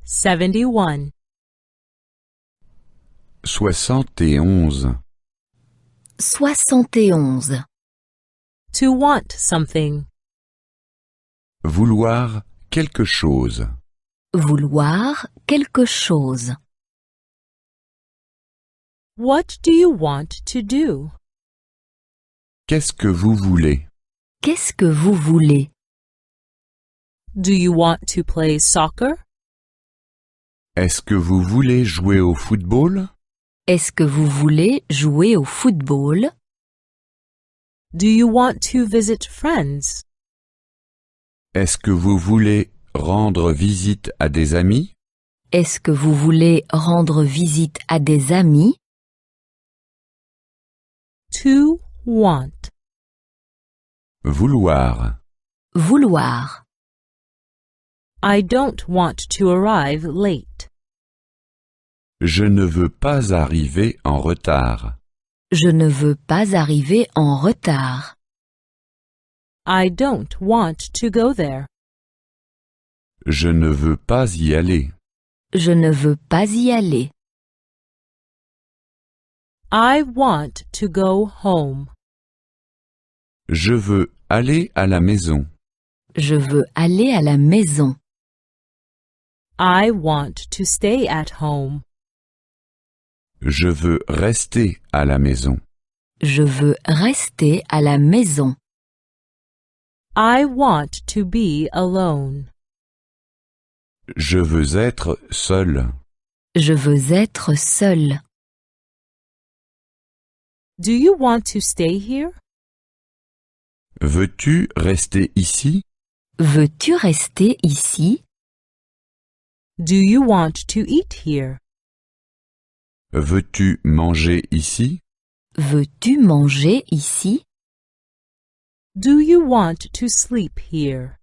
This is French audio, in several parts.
71. 71. 71. To want something. Vouloir quelque chose. Vouloir quelque chose. What do you want to do? Qu'est-ce que vous voulez? Qu'est-ce que vous voulez? Do you want to play soccer? Est-ce que vous voulez jouer au football? Est-ce que vous voulez jouer au football? Do you want to visit friends? Est-ce que vous voulez rendre visite à des amis? Est-ce que vous voulez rendre visite à des amis? To want. Vouloir. Vouloir. I don't want to arrive late. Je ne veux pas arriver en retard. Je ne veux pas arriver en retard. I don't want to go there. Je ne veux pas y aller. Je ne veux pas y aller. I want to go home. Je veux aller à la maison. Je veux aller à la maison. I want to stay at home. Je veux rester à la maison. Je veux rester à la maison. I want to be alone. Je veux être seul. Je veux être seul. Do you want to stay here? Veux-tu rester ici? Veux-tu rester ici? Do you want to eat here? Veux-tu manger ici? Veux-tu manger ici? Do you want to sleep here?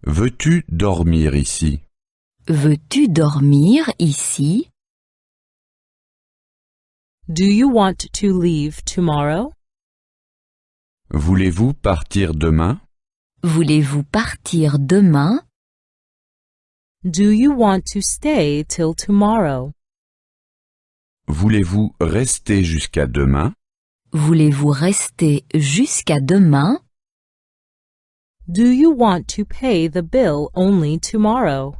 Veux-tu dormir ici? Veux-tu dormir ici? Do you want to leave tomorrow? Voulez-vous partir demain? Voulez-vous partir demain? Do you want to stay till tomorrow? Voulez-vous rester jusqu'à demain? Voulez-vous rester jusqu'à demain? Do you want to pay the bill only tomorrow?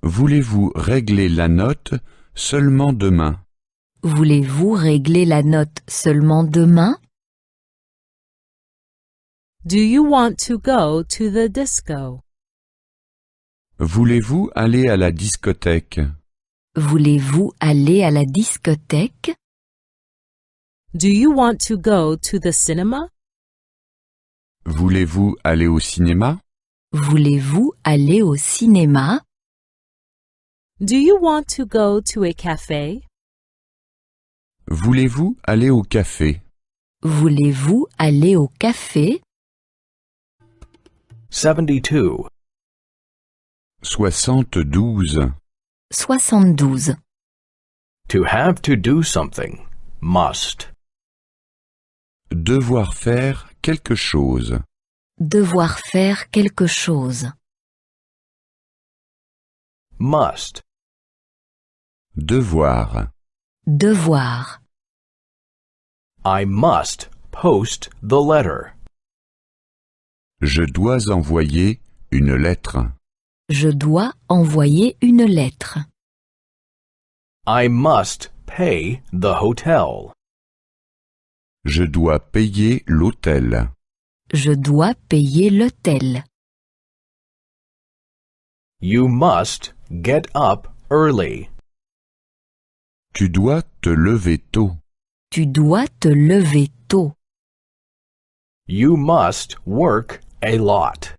Voulez-vous régler la note seulement demain? Voulez-vous régler la note seulement demain? Do you want to go to the disco? Voulez-vous aller à la discothèque? Voulez-vous aller à la discothèque? Do you want to go to the cinema? Voulez-vous aller au cinéma? Voulez-vous aller au cinéma? Do you want to go to a cafe? Voulez-vous aller au café? Voulez-vous aller au café? 72. 72. 72. To have to do something. Must. Devoir faire quelque chose. Devoir faire quelque chose. Must. Devoir. Devoir. I must post the letter. Je dois envoyer une lettre. Je dois envoyer une lettre. I must pay the hotel. Je dois payer l'hôtel. Je dois payer l'hôtel. You must get up early. Tu dois te lever tôt. Tu dois te lever tôt. You must work a lot.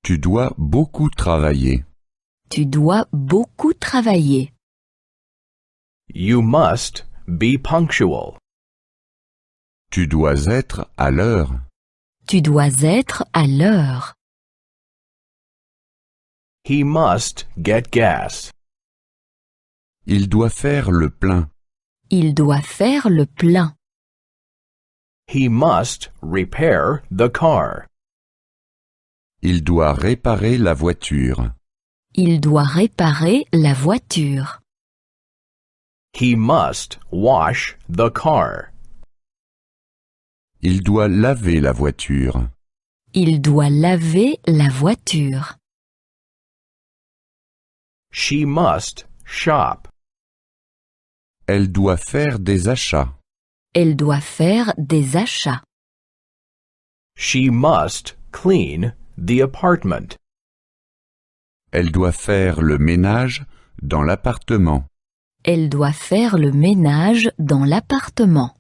Tu dois beaucoup travailler. Tu dois beaucoup travailler. You must be punctual. Tu dois être à l'heure. Tu dois être à l'heure. He must get gas. Il doit faire le plein. Il doit faire le plein. He must repair the car. Il doit réparer la voiture. Il doit réparer la voiture. He must wash the car. Il doit laver la voiture. Il doit laver la voiture. She must shop. Elle doit faire des achats. Elle doit faire des achats. She must clean the apartment. Elle doit faire le ménage dans l'appartement. Elle doit faire le ménage dans l'appartement.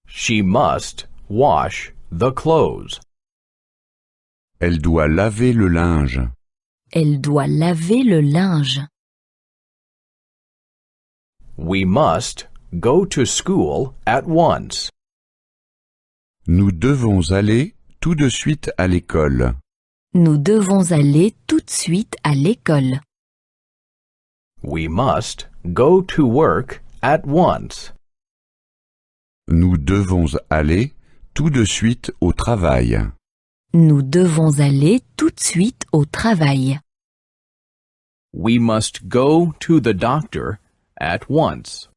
She must wash the clothes. Elle doit laver le linge. Elle doit laver le linge. We must go to school at once. Nous devons aller tout de suite à l'école. Nous devons aller tout de suite à l'école. We must go to work at once. Nous devons aller tout de suite au travail. Nous devons aller tout de suite au travail. We must go to the doctor at once.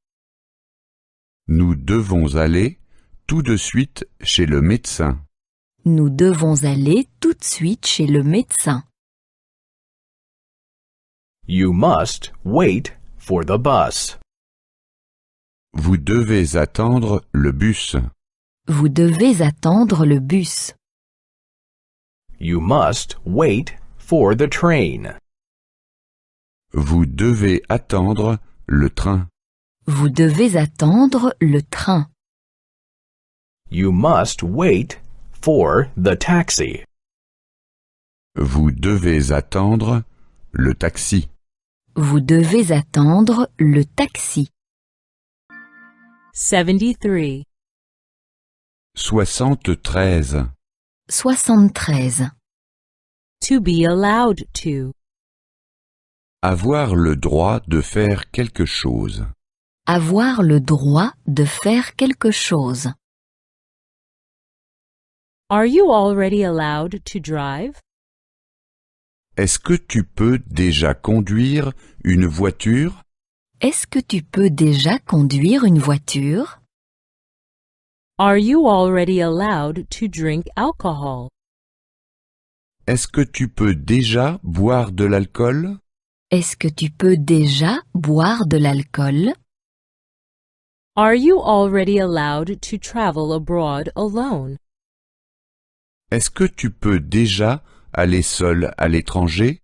Nous devons aller tout de suite chez le médecin. Nous devons aller tout de suite chez le médecin. You must wait for the bus. Vous devez attendre le bus. Vous devez attendre le bus. You must wait for the train. Vous devez attendre le train. Vous devez attendre le train. You must wait for the taxi. Vous devez attendre le taxi. Vous devez attendre le taxi. 73. 73. 73. To be allowed to. Avoir le droit de faire quelque chose. Avoir le droit de faire quelque chose. Are you already allowed to drive? Est-ce que tu peux déjà conduire une voiture? Est-ce que tu peux déjà conduire une voiture? Are you already allowed to drink alcohol? Est-ce que tu peux déjà boire de l'alcool? Est-ce que tu peux déjà boire de l'alcool? Are you already allowed to travel abroad alone? Est-ce que tu peux déjà aller seul à l'étranger?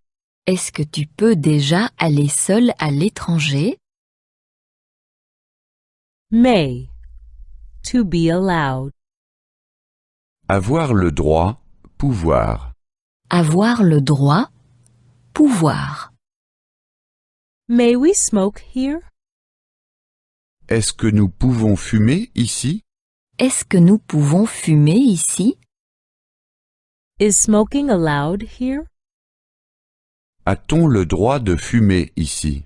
Est-ce que tu peux déjà aller seul à l'étranger? May. To be allowed. Avoir le droit, pouvoir. Avoir le droit, pouvoir. May we smoke here? Est-ce que nous pouvons fumer ici? Est-ce que nous pouvons fumer ici? Is smoking allowed here? A-t-on le droit de fumer ici?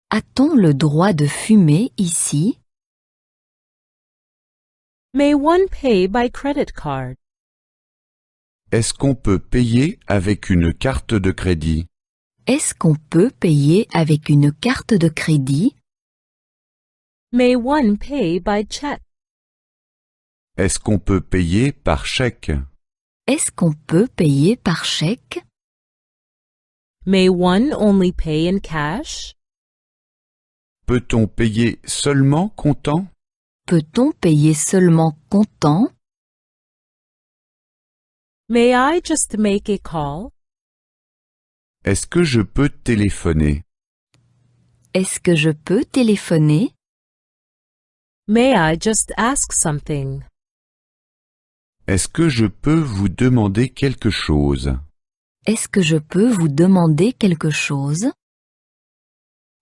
A-t-on le droit de fumer ici? May one pay by credit card? Est-ce qu'on peut payer avec une carte de crédit? Est-ce qu'on peut payer avec une carte de crédit? May one pay by check? Est-ce qu'on peut payer par chèque? Est-ce qu'on peut payer par chèque? May one only pay in cash? Peut-on payer seulement comptant? Peut-on payer seulement comptant? May I just make a call? Est-ce que je peux téléphoner? Est-ce que je peux téléphoner? May I just ask something? Est-ce que je peux vous demander quelque chose? Est-ce que je peux vous demander quelque chose?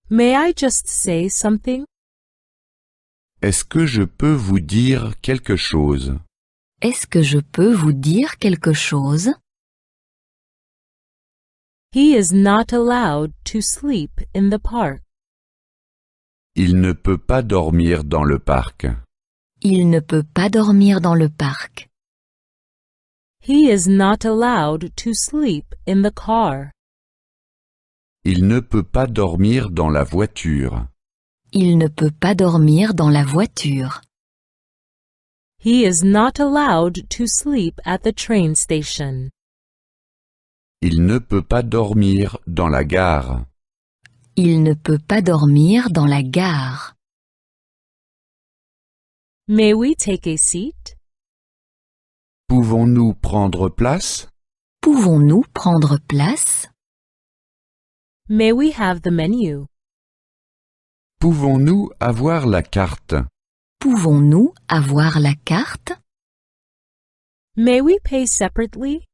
May I just say something? Est-ce que je peux vous dire quelque chose? Est-ce que je peux vous dire quelque chose? He is not allowed to sleep in the park. Il ne peut pas dormir dans le parc. Il ne peut pas dormir dans le parc. He is not allowed to sleep in the car. Il ne peut pas dormir dans la voiture. Il ne peut pas dormir dans la voiture. He is not allowed to sleep at the train station. Il ne peut pas dormir dans la gare. Il ne peut pas dormir dans la gare. May we take a seat? Pouvons-nous prendre place? Pouvons-nous prendre place? May we have the menu? Pouvons-nous avoir la carte? Pouvons-nous avoir la carte? May we pay separately?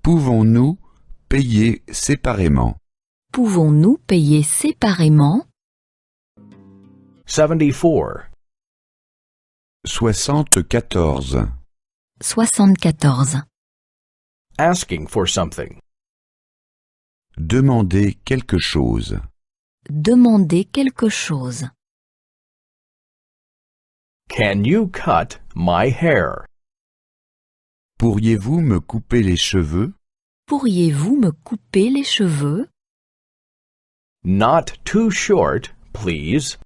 Pouvons-nous payer séparément? Pouvons-nous payer séparément? 74. 74. 74. Asking for something. Demander quelque chose. Demander quelque chose. Can you cut my hair? Pourriez-vous me couper les cheveux? Pourriez-vous me couper les cheveux? Not too short, please.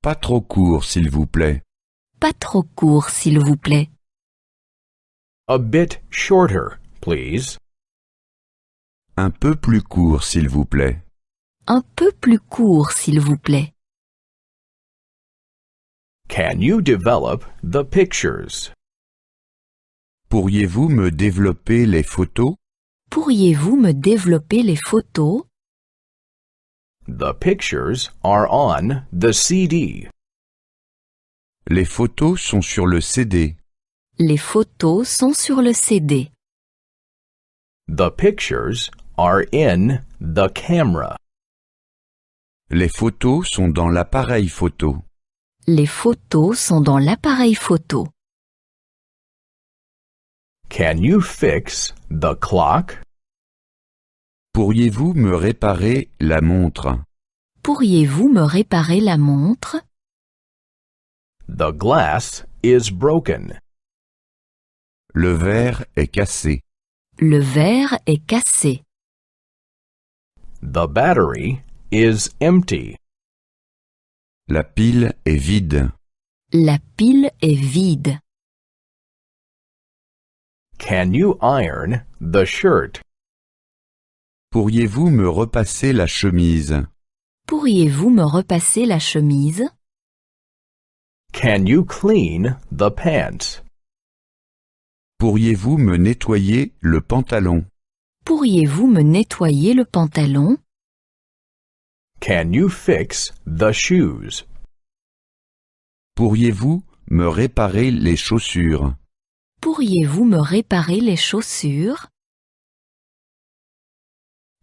Pas trop court, s'il vous plaît. Pas trop court, s'il vous plaît. A bit shorter, please. Un peu plus court, s'il vous plaît. Un peu plus court, s'il vous plaît. Can you develop the pictures? Pourriez-vous me développer les photos? Pourriez-vous me développer les photos? The pictures are on the CD. Les photos sont sur le CD. Les photos sont sur le CD. The pictures are in the camera. Les photos sont dans l'appareil photo. Les photos sont dans l'appareil photo. Can you fix the clock? Pourriez-vous me réparer la montre? Pourriez-vous me réparer la montre? The glass is broken. Le verre est cassé. Le verre est cassé. The battery is empty. La pile est vide. La pile est vide. Can you iron the shirt? Pourriez-vous me repasser la chemise? Pourriez-vous me repasser la chemise? Can you clean the pants? Pourriez-vous me nettoyer le pantalon? Pourriez-vous me nettoyer le pantalon? Can you fix the shoes? Pourriez-vous me réparer les chaussures? Pourriez-vous me réparer les chaussures?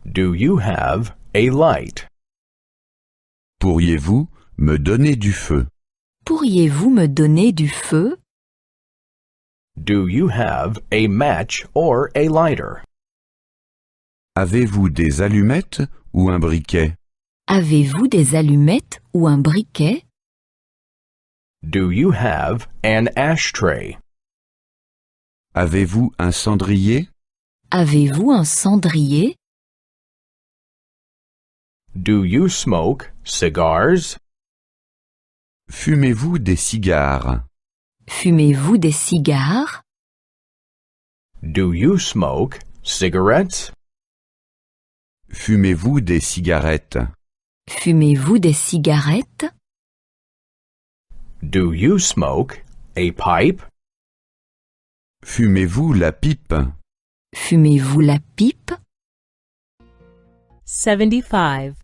Do you have a light? Pourriez-vous me donner du feu? Pourriez-vous me donner du feu? Do you have a match or a lighter? Avez-vous des allumettes ou un briquet? Avez-vous des allumettes ou un briquet? Do you have an ashtray? Avez-vous un cendrier? Avez-vous un cendrier? Do you smoke cigars? Fumez-vous des cigares? Fumez-vous des cigares? Do you smoke cigarettes? Fumez-vous des cigarettes? Fumez-vous des cigarettes? Do you smoke a pipe? Fumez-vous la pipe? Fumez-vous la pipe? 75.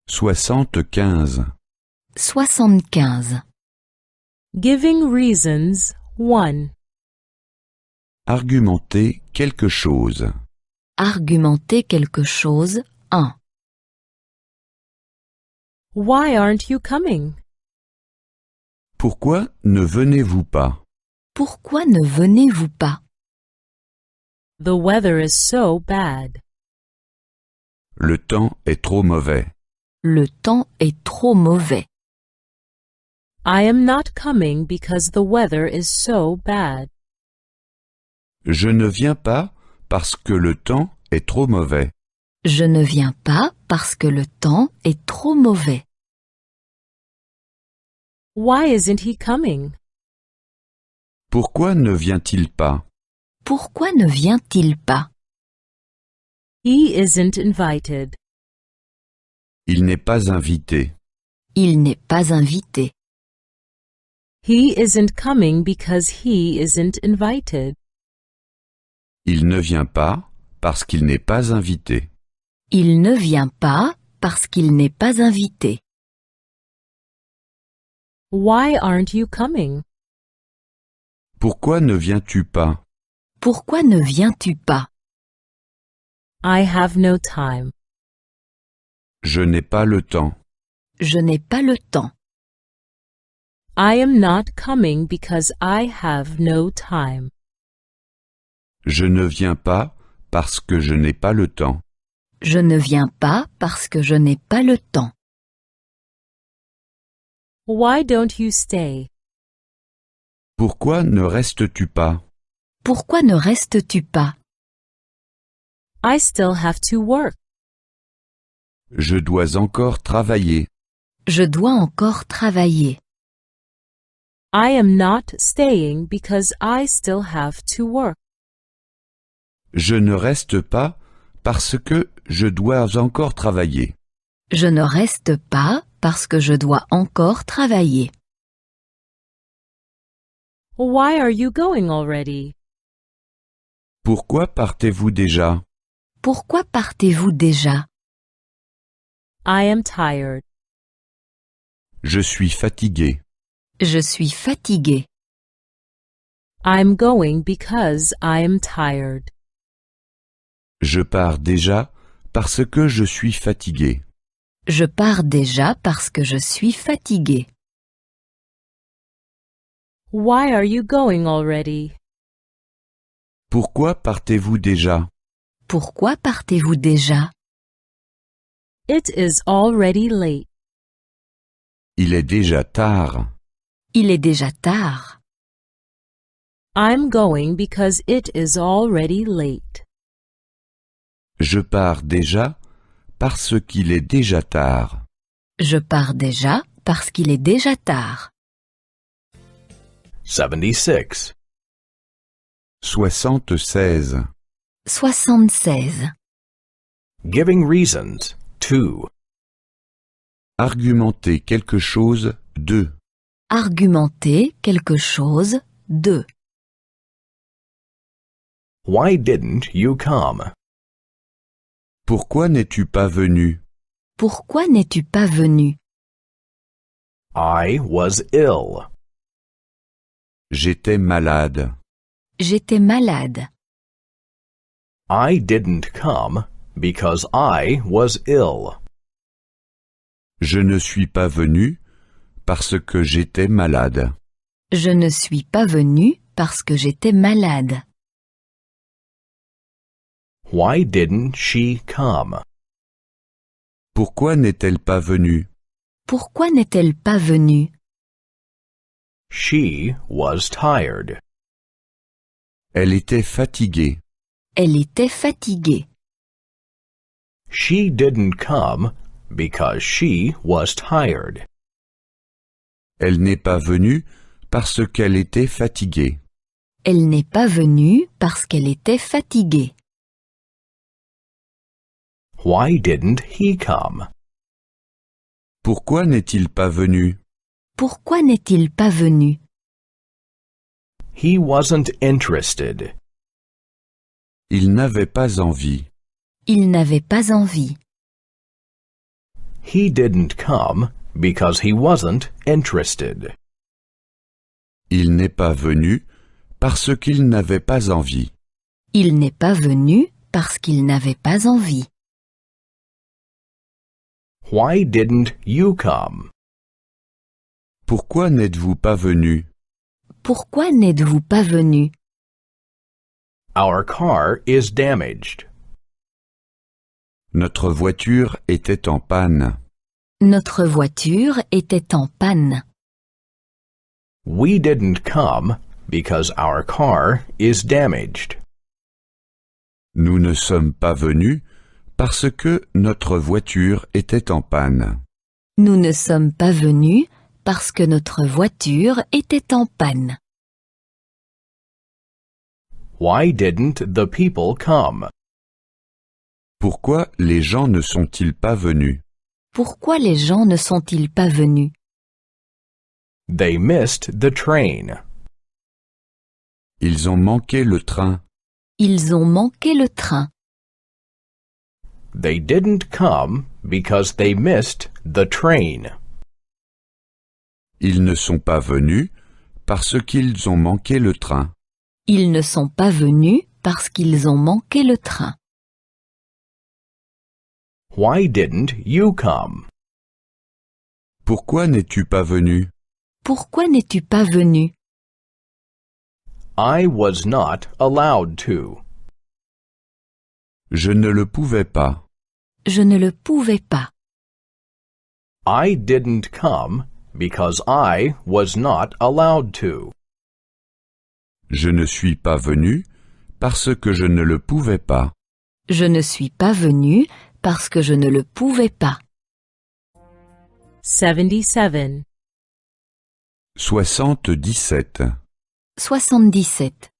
75. 75. Giving reasons 1. Argumenter quelque chose. Argumenter quelque chose 1. Why aren't you coming? Pourquoi ne venez-vous pas? Pourquoi ne venez-vous pas? The weather is so bad. Le temps est trop mauvais. Le temps est trop mauvais. I am not coming because the weather is so bad. Je ne viens pas parce que le temps est trop mauvais. Je ne viens pas parce que le temps est trop mauvais. Why isn't he coming? Pourquoi ne vient-il pas? Pourquoi ne vient-il pas? He isn't invited. Il n'est pas invité. Il n'est pas invité. He isn't coming because he isn't invited. Il ne vient pas parce qu'il n'est pas invité. Il ne vient pas parce qu'il n'est pas invité. Why aren't you coming? Pourquoi ne viens-tu pas? Pourquoi ne viens-tu pas? I have no time. Je n'ai pas le temps. Je n'ai pas le temps. I am not coming because I have no time. Je ne viens pas parce que je n'ai pas le temps. Je ne viens pas parce que je n'ai pas le temps. Why don't you stay? Pourquoi ne restes-tu pas? Pourquoi ne restes-tu pas? I still have to work. Je dois encore travailler. Je dois encore travailler. I am not staying because I still have to work. Je ne reste pas parce que je dois encore travailler. Je ne reste pas parce que je dois encore travailler. Why are you going already? Pourquoi partez-vous déjà? Pourquoi partez-vous déjà? I am tired. Je suis fatigué. Je suis fatigué. I'm going because I am tired. Je pars déjà parce que je suis fatigué. Je pars déjà parce que je suis fatigué. Why are you going already? Pourquoi partez-vous déjà? Pourquoi partez-vous déjà? It is already late. Il est déjà tard. Il est déjà tard. I'm going because it is already late. Je pars déjà parce qu'il est déjà tard. Je pars déjà parce qu'il est déjà tard. 76. 76. 76. Giving reasons. 2. Argumenter quelque chose. 2. Argumenter quelque chose. 2. Why didn't you come? Pourquoi n'es-tu pas venu? Pourquoi n'es-tu pas venu? I was ill. J'étais malade. J'étais malade. I didn't come because I was ill. Je ne suis pas venu parce que j'étais malade. Je ne suis pas venu parce que j'étais malade. Why didn't she come? Pourquoi n'est-elle pas venue? Pourquoi n'est-elle pas venue? She was tired. Elle était fatiguée. Elle était fatiguée. She didn't come because she was tired. Elle n'est pas venue parce qu'elle était fatiguée. Elle n'est pas venue parce qu'elle était fatiguée. Why didn't he come? Pourquoi n'est-il pas venu? Pourquoi n'est-il pas venu? He wasn't interested. Il n'avait pas envie. Il n'avait pas envie. He didn't come because he wasn't interested. Il n'est pas venu parce qu'il n'avait pas envie. Il n'est pas venu parce qu'il n'avait pas envie. Why didn't you come? Pourquoi n'êtes-vous pas venu? Pourquoi n'êtes-vous pas venu? Our car is damaged. Notre voiture était en panne. Notre voiture était en panne. We didn't come because our car is damaged. Nous ne sommes pas venus parce que notre voiture était en panne. Nous ne sommes pas venus parce que notre voiture était en panne. Why didn't the people come? Pourquoi les gens ne sont-ils pas venus? Pourquoi les gens ne sont-ils pas venus? They missed the train. Ils ont manqué le train. Ils ont manqué le train. They didn't come because they missed the train. Ils ne sont pas venus parce qu'ils ont manqué le train. Ils ne sont pas venus parce qu'ils ont manqué le train. Why didn't you come? Pourquoi n'es-tu pas venu? Pourquoi n'es-tu pas venu? I was not allowed to. Je ne le pouvais pas. Je ne le pouvais pas. I didn't come because I was not allowed to. Je ne suis pas venu parce que je ne le pouvais pas. Je ne suis pas venu parce que je ne le pouvais pas. 77. 77. 77.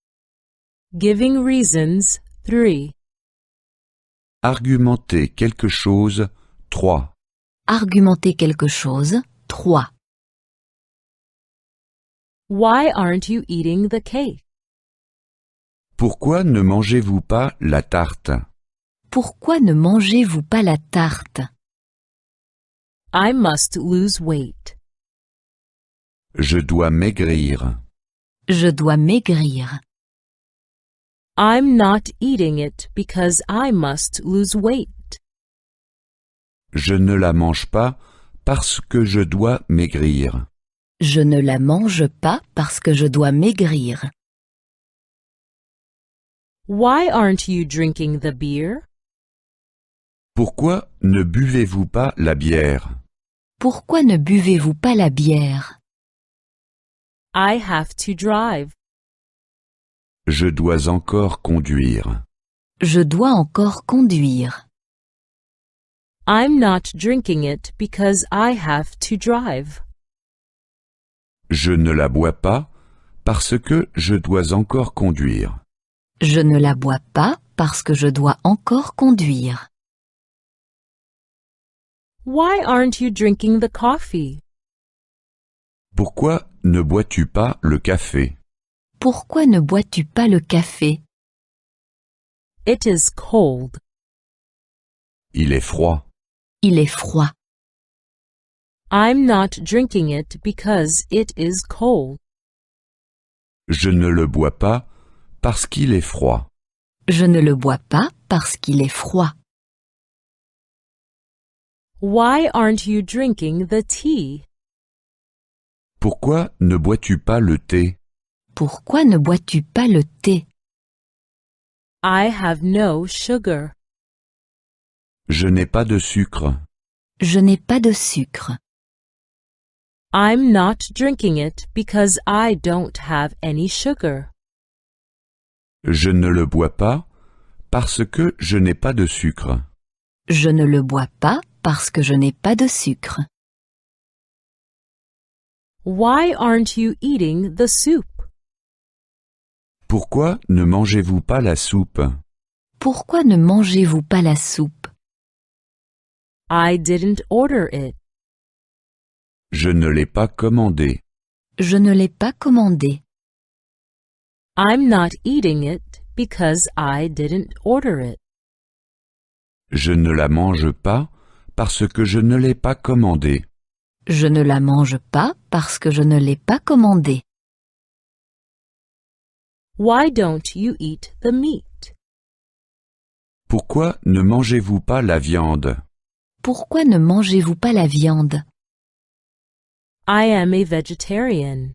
Giving reasons 3. Argumenter quelque chose 3. Argumenter quelque chose 3. Why aren't you eating the cake? Pourquoi ne mangez-vous pas la tarte? Pourquoi ne mangez-vous pas la tarte? I must lose weight. Je dois maigrir. Je dois maigrir. I'm not eating it because I must lose weight. Je ne la mange pas parce que je dois maigrir. Je ne la mange pas parce que je dois maigrir. Why aren't you drinking the beer? Pourquoi ne buvez-vous pas la bière? Pourquoi ne buvez-vous pas la bière? I have to drive. Je dois encore conduire. Je dois encore conduire. I'm not drinking it because I have to drive. Je ne la bois pas parce que je dois encore conduire. Je ne la bois pas parce que je dois encore conduire. Why aren't you drinking the coffee? Pourquoi ne bois-tu pas le café? Pourquoi ne bois-tu pas le café? It is cold. Il est froid. Il est froid. I'm not drinking it because it is cold. Je ne le bois pas parce qu'il est froid. Je ne le bois pas parce qu'il est froid. Why aren't you drinking the tea? Pourquoi ne bois-tu pas le thé? Pourquoi ne bois-tu pas le thé? I have no sugar. Je n'ai pas de sucre. Je n'ai pas de sucre. I'm not drinking it because I don't have any sugar. Je ne le bois pas parce que je n'ai pas de sucre. Je ne le bois pas parce que je n'ai pas de sucre. Why aren't you eating the soup? Pourquoi ne mangez-vous pas la soupe? Pourquoi ne mangez-vous pas la soupe? I didn't order it. Je ne l'ai pas commandé. Je ne l'ai pas commandé. I'm not eating it because I didn't order it. Je ne la mange pas parce que je ne l'ai pas commandé. Je ne la mange pas parce que je ne l'ai pas commandé. Why don't you eat the meat? Pourquoi ne mangez-vous pas la viande? Pourquoi ne mangez-vous pas la viande? I am a vegetarian.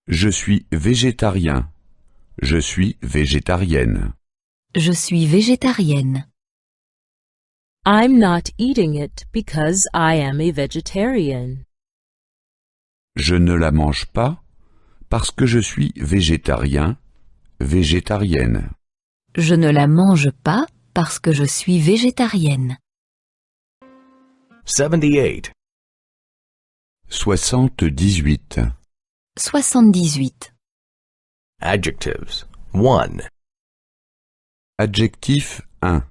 Je suis végétarien. Je suis végétarienne. Je suis végétarienne. I'm not eating it because I am a vegetarian. Je ne la mange pas parce que je suis végétarien, végétarienne. Je ne la mange pas parce que je suis végétarienne. 78. 78. 78. Adjectives. 1. Adjectif 1.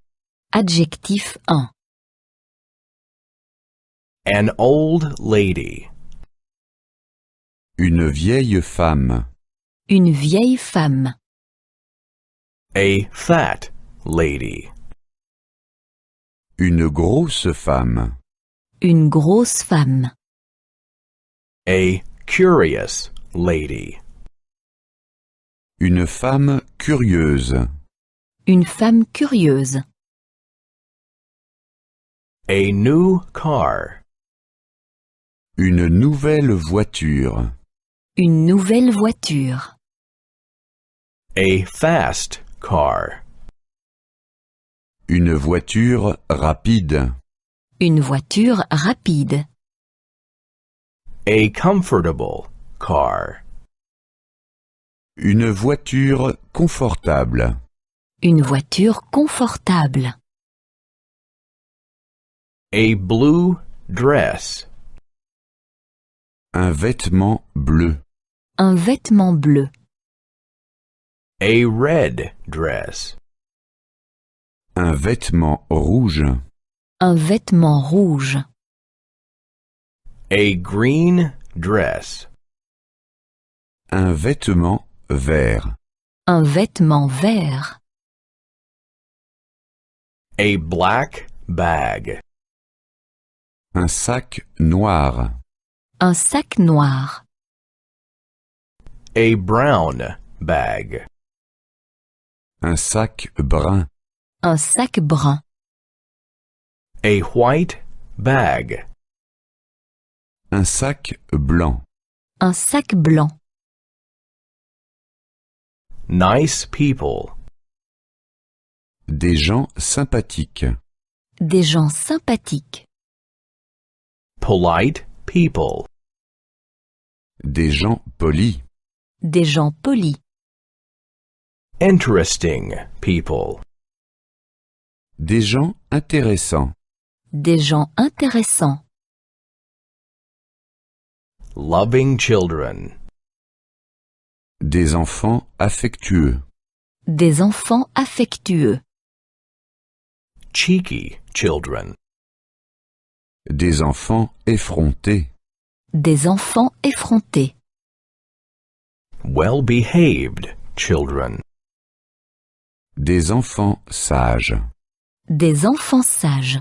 Adjectif 1. An old lady. Une vieille femme. Une vieille femme. A fat lady. Une grosse femme. Une grosse femme. A curious lady. Une femme curieuse. Une femme curieuse. A new car. Une nouvelle voiture. Une nouvelle voiture. A fast car. Une voiture rapide. Une voiture rapide. A comfortable car. Une voiture confortable. Une voiture confortable. A blue dress. Un vêtement bleu. Un vêtement bleu. A red dress. Un vêtement rouge. Un vêtement rouge. A green dress. Un vêtement vert. Un vêtement vert. A black bag. Un sac noir. Un sac noir. A brown bag. Un sac brun. Un sac brun. A white bag. Un sac blanc. Un sac blanc. Nice people. Des gens sympathiques. Des gens sympathiques. Polite people. Des gens polis. Des gens polis. Interesting people. Des gens intéressants. Des gens intéressants. Loving children. Des enfants affectueux. Des enfants affectueux. Cheeky children. Des enfants effrontés. Des enfants effrontés. Well-behaved children. Des enfants sages. Des enfants sages.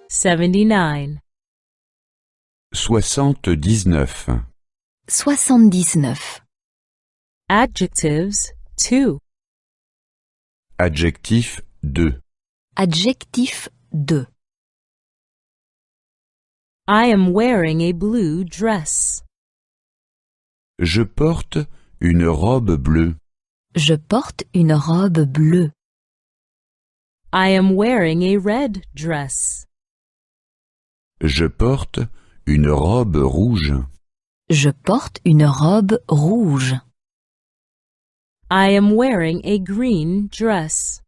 79. 79. 79. Adjectives 2. Adjectif 2. Adjectif 2. I am wearing a blue dress. Je porte une robe bleue. Je porte une robe bleue. I am wearing a red dress. Je porte une robe rouge. Je porte une robe rouge. I am wearing a green dress.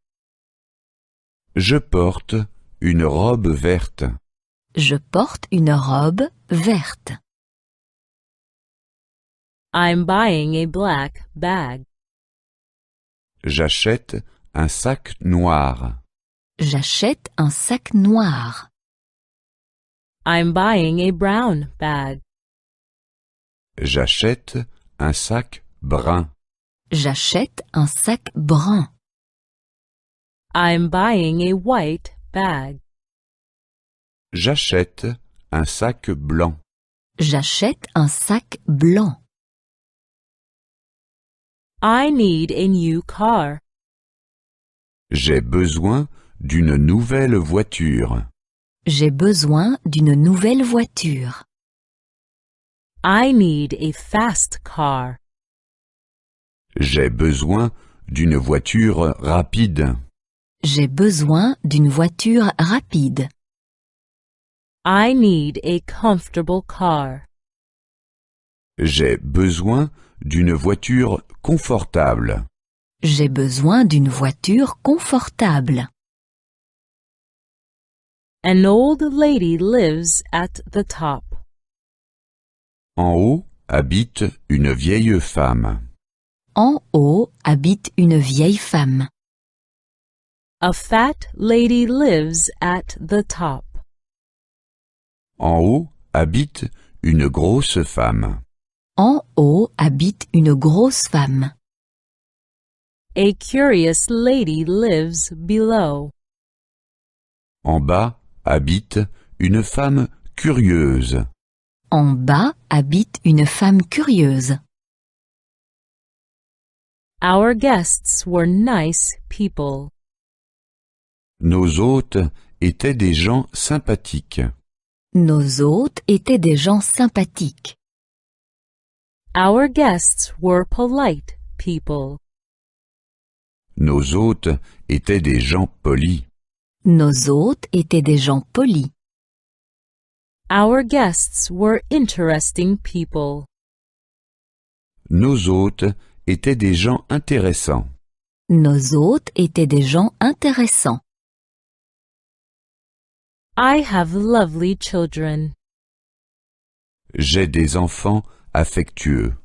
Je porte une robe verte. Je porte une robe verte. I'm buying a black bag. J'achète un sac noir. J'achète un sac noir. I'm buying a brown bag. J'achète un sac brun. J'achète un sac brun. I'm buying a white bag. J'achète un sac blanc. J'achète un sac blanc. I need a new car. J'ai besoin d'une nouvelle voiture. J'ai besoin d'une nouvelle voiture. I need a fast car. J'ai besoin d'une voiture rapide. J'ai besoin d'une voiture rapide. I need a comfortable car. J'ai besoin d'une voiture confortable. J'ai besoin d'une voiture confortable. An old lady lives at the top. En haut habite une vieille femme. En haut habite une vieille femme. A fat lady lives at the top. En haut habite une grosse femme. En haut habite une grosse femme. A curious lady lives below. En bas habite une femme curieuse. En bas habite une femme curieuse. Our guests were nice people. Nos hôtes étaient des gens sympathiques. Nos hôtes étaient des gens sympathiques. Our guests were polite people. Nos hôtes étaient des gens polis. Nos hôtes étaient des gens polis. Our guests were interesting people. Nos hôtes étaient des gens intéressants. Nos hôtes étaient des gens intéressants. I have lovely children. J'ai des enfants affectueux.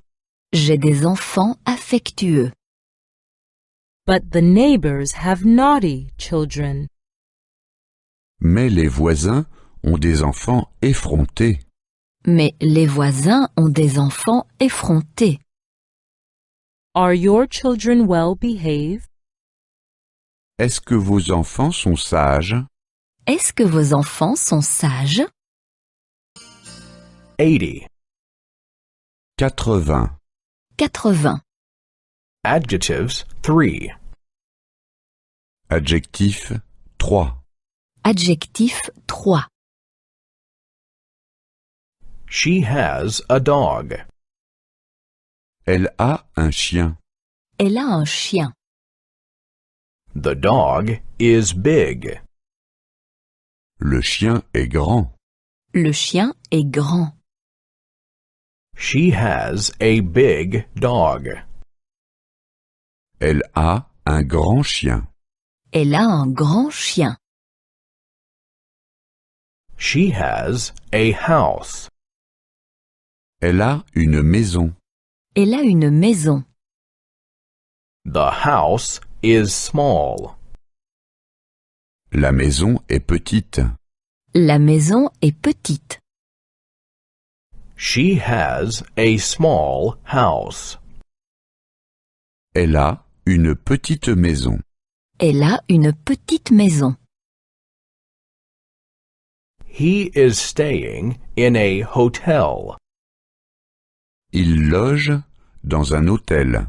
J'ai des enfants affectueux. But the neighbors have naughty children. Mais les voisins ont des enfants effrontés. Mais les voisins ont des enfants effrontés. Are your children well behaved? Est-ce que vos enfants sont sages? Est-ce que vos enfants sont sages? 80. 80. 80. Adjectives 3. Adjectif 3. Adjectif 3. She has a dog. Elle a un chien. Elle a un chien. The dog is big. Le chien est grand. Le chien est grand. She has a big dog. Elle a un grand chien. Elle a un grand chien. She has a house. Elle a une maison. Elle a une maison. The house is small. La maison est petite. La maison est petite. She has a small house. Elle a une petite maison. Elle a une petite maison. He is staying in a hotel. Il loge dans un hôtel.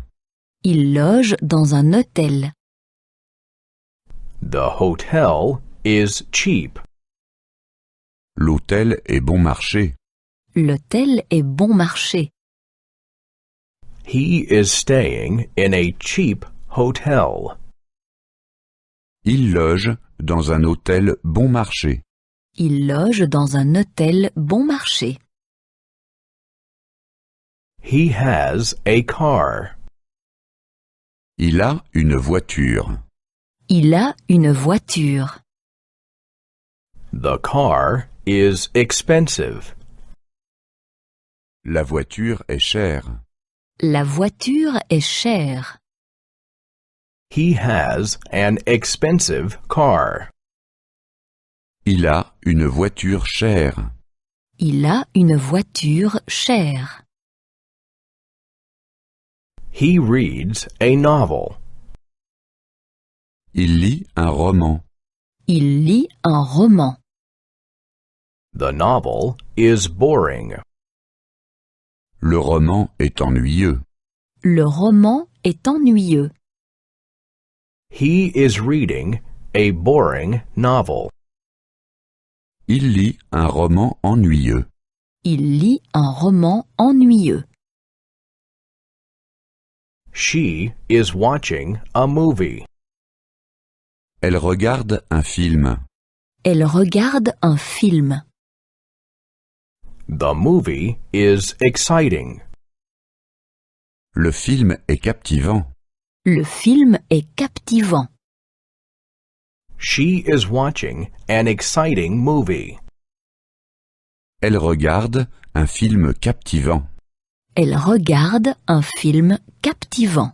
Il loge dans un hôtel. The hotel is cheap. L'hôtel est bon marché. L'hôtel est bon marché. He is staying in a cheap hotel. Il loge dans un hôtel bon marché. Il loge dans un hôtel bon marché. He has a car. Il a une voiture. Il a une voiture. The car is expensive. La voiture est chère. La voiture est chère. He has an expensive car. Il a une voiture chère. Il a une voiture chère. He reads a novel. Il lit un roman. Il lit un roman. The novel is boring. Le roman est ennuyeux. Le roman est ennuyeux. He is reading a boring novel. Il lit un roman ennuyeux. Il lit un roman ennuyeux. She is watching a movie. Elle regarde un film. Elle regarde un film. The movie is exciting. Le film est captivant. Le film est captivant. She is watching an exciting movie. Elle regarde un film captivant. Elle regarde un film captivant.